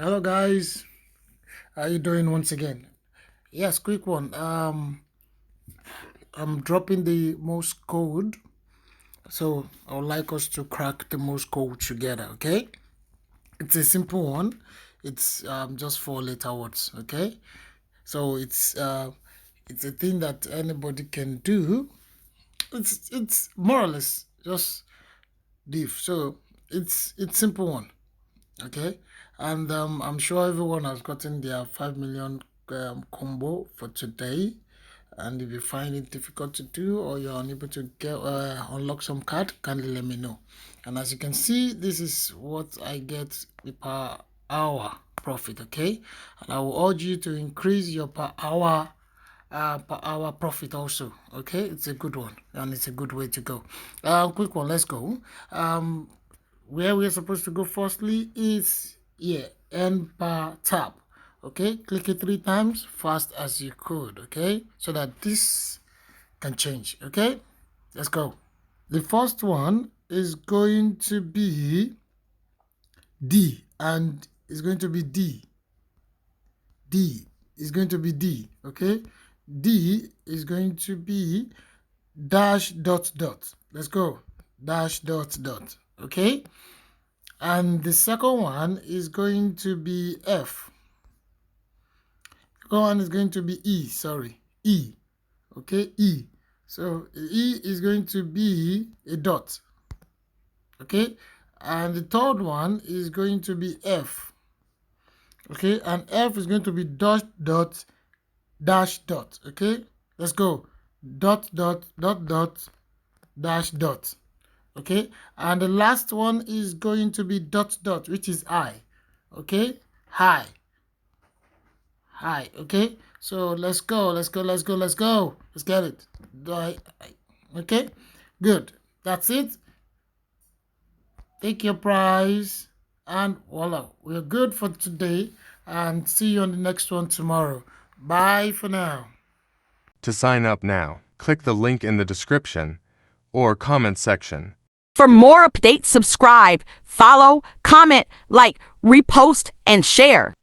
Hello guys, how you doing once again? Yes, quick one. I'm dropping the Morse code, so I would like us to crack the Morse code together. Okay, it's a simple one. It's just 4 letter words. Okay, so it's a thing that anybody can do. It's more or less just diff. So it's simple one. Okay, and I'm sure everyone has gotten their 5 million combo for today. And if you find it difficult to do or you're unable to get unlock some card, kindly let me know. And as you can see, this is what I get per hour profit. Okay, and I will urge you to increase your per hour profit also. Okay, it's a good one and it's a good way to go. Quick one, let's go. Where we're supposed to go firstly is here, end per tab. Okay, click it 3 times fast as you could. Okay, so that this can change. Okay, let's go. The first one is going to be D, and it's going to be D. D is going to be D. Okay, D is going to be dash dot dot. Let's go, dash dot dot. Okay, and the second one is going to be F. Second one is going to be E. Sorry, E. Okay, E. So E is going to be a dot. Okay, and the third one is going to be F. Okay, and F is going to be dot dot dash dot. Okay, let's go, dot dot dot dot dash dot. Okay, and the last one is going to be dot dot, which is I. Okay, hi. Okay, so let's go, let's get it. Okay, good, that's it. Take your prize, and voila, we're good for today, and see you on the next one tomorrow. Bye for now. To sign up now, click the link in the description or comment section. For more updates, subscribe, follow, comment, like, repost, and share.